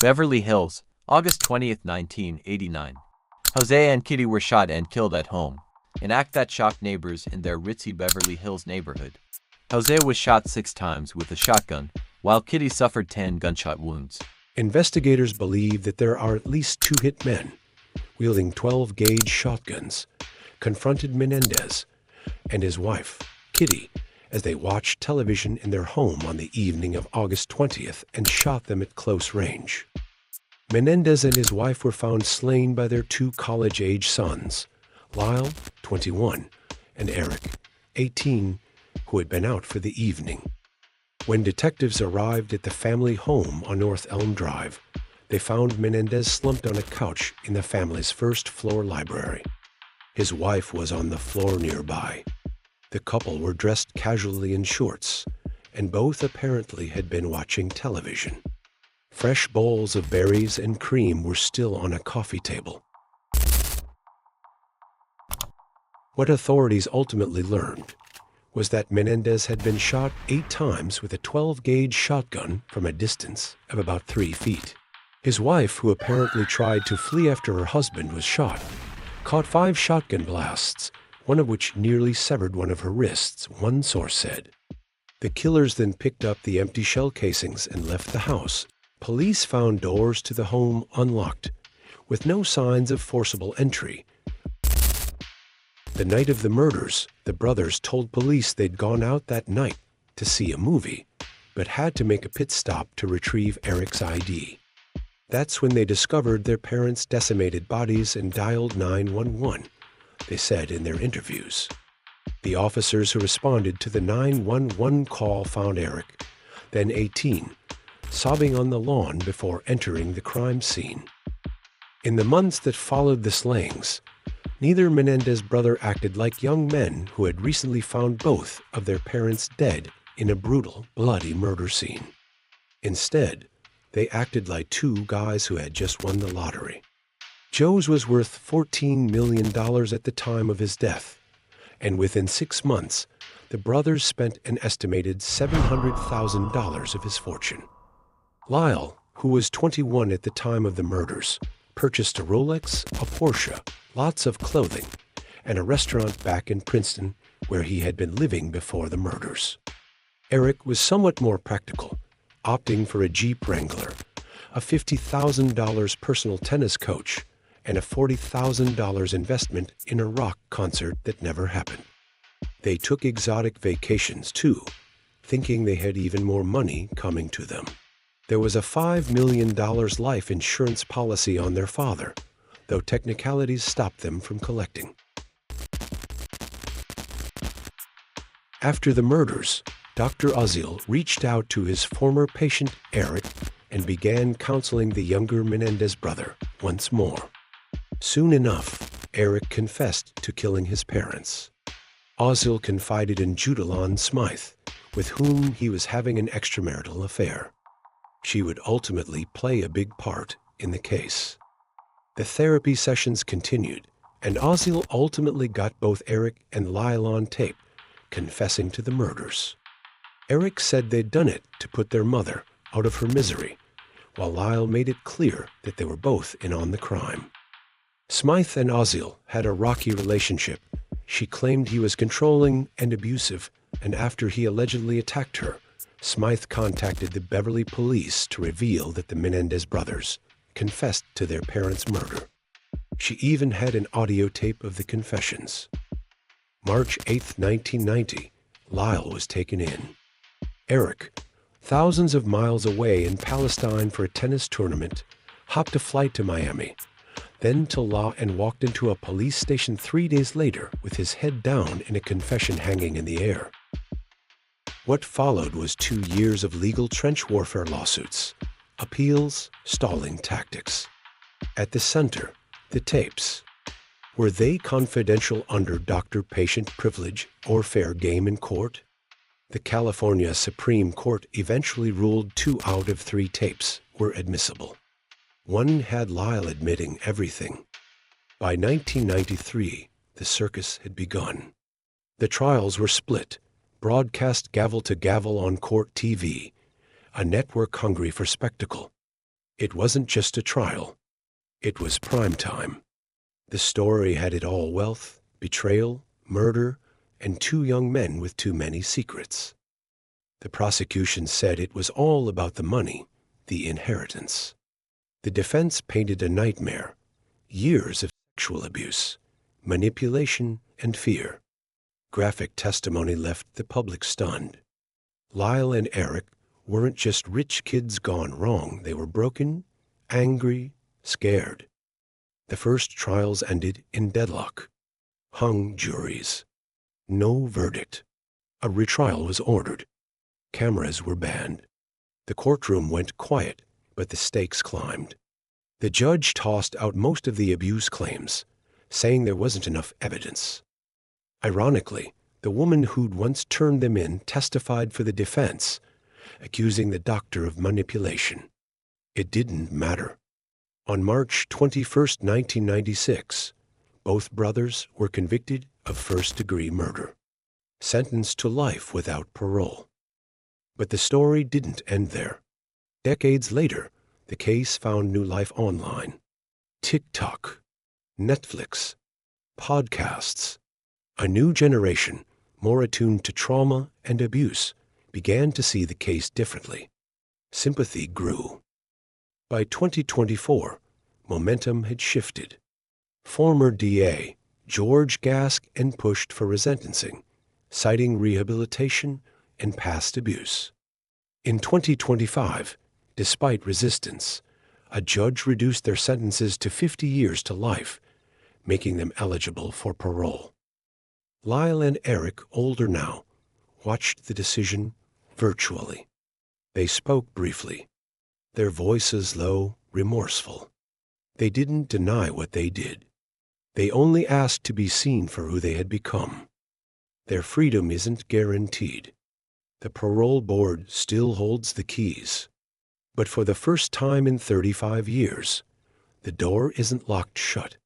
Beverly Hills, August 20th, 1989. José and Kitty were shot and killed at home, an act that shocked neighbors in their ritzy Beverly Hills neighborhood. José was shot 6 times with a shotgun, while Kitty suffered 10 gunshot wounds. Investigators believe that there are at least 2 hit men, wielding 12-gauge shotguns, confronted Menendez and his wife, Kitty, as they watched television in their home on the evening of August 20th and shot them at close range. Menendez and his wife were found slain by their 2 college-age sons, Lyle, 21, and Erik, 18, who had been out for the evening. When detectives arrived at the family home on North Elm Drive, they found Menendez slumped on a couch in the family's first-floor library. His wife was on the floor nearby. The couple were dressed casually in shorts, and both apparently had been watching television. Fresh bowls of berries and cream were still on a coffee table. What authorities ultimately learned was that Menendez had been shot 8 times with a 12-gauge shotgun from a distance of about 3 feet. His wife, who apparently tried to flee after her husband was shot, caught 5 shotgun blasts, one of which nearly severed one of her wrists, one source said. The killers then picked up the empty shell casings and left the house. Police found doors to the home unlocked, with no signs of forcible entry. The night of the murders, the brothers told police they'd gone out that night to see a movie, but had to make a pit stop to retrieve Erik's ID. That's when they discovered their parents' decimated bodies and dialed 911, they said in their interviews. The officers who responded to the 911 call found Erik, then 18, sobbing on the lawn before entering the crime scene. In the months that followed the slayings, neither Menendez brother acted like young men who had recently found both of their parents dead in a brutal, bloody murder scene. Instead, they acted like 2 guys who had just won the lottery. Joe's was worth $14 million at the time of his death, and within 6 months, the brothers spent an estimated $700,000 of his fortune. Lyle, who was 21 at the time of the murders, purchased a Rolex, a Porsche, lots of clothing, and a restaurant back in Princeton where he had been living before the murders. Erik was somewhat more practical, opting for a Jeep Wrangler, a $50,000 personal tennis coach, and a $40,000 investment in a rock concert that never happened. They took exotic vacations too, thinking they had even more money coming to them. There was a $5 million life insurance policy on their father, though technicalities stopped them from collecting. After the murders, Dr. Uzziel reached out to his former patient, Erik, and began counseling the younger Menendez brother once more. Soon enough, Erik confessed to killing his parents. Uzziel confided in Judalon Smythe, with whom he was having an extramarital affair. She would ultimately play a big part in the case. The therapy sessions continued, and Uzziel ultimately got both Erik and Lyle on tape, confessing to the murders. Erik said they'd done it to put their mother out of her misery, while Lyle made it clear that they were both in on the crime. Smythe and Uzziel had a rocky relationship. She claimed he was controlling and abusive, and after he allegedly attacked her, Smythe contacted the Beverly police to reveal that the Menendez brothers confessed to their parents' murder. She even had an audio tape of the confessions. March 8, 1990, Lyle was taken in. Erik, thousands of miles away in Palestine for a tennis tournament, hopped a flight to Miami, then to law, and walked into a police station 3 days later with his head down and a confession hanging in the air. What followed was 2 years of legal trench warfare lawsuits, appeals, stalling tactics. At the center, the tapes. Were they confidential under doctor-patient privilege or fair game in court? The California Supreme Court eventually ruled 2 out of 3 tapes were admissible. One had Lyle admitting everything. By 1993, the circus had begun. The trials were split, broadcast gavel to gavel on court TV, a network hungry for spectacle. It wasn't just a trial. It was prime time. The story had it all: wealth, betrayal, murder, and two young men with too many secrets. The prosecution said it was all about the money, the inheritance. The defense painted a nightmare: years of sexual abuse, manipulation, and fear. Graphic testimony left the public stunned. Lyle and Erik weren't just rich kids gone wrong. They were broken, angry, scared. The first trials ended in deadlock. Hung juries. No verdict. A retrial was ordered. Cameras were banned. The courtroom went quiet, but the stakes climbed. The judge tossed out most of the abuse claims, saying there wasn't enough evidence. Ironically, the woman who'd once turned them in testified for the defense, accusing the doctor of manipulation. It didn't matter. On March 21, 1996, both brothers were convicted of first-degree murder, sentenced to life without parole. But the story didn't end there. Decades later, the case found new life online. TikTok, Netflix, podcasts. A new generation, more attuned to trauma and abuse, began to see the case differently. Sympathy grew. By 2024, momentum had shifted. Former DA George gasped and pushed for resentencing, citing rehabilitation and past abuse. In 2025, despite resistance, a judge reduced their sentences to 50 years to life, making them eligible for parole. Lyle and Erik, older now, watched the decision virtually. They spoke briefly, their voices low, remorseful. They didn't deny what they did. They only asked to be seen for who they had become. Their freedom isn't guaranteed. The parole board still holds the keys. But for the first time in 35 years, the door isn't locked shut.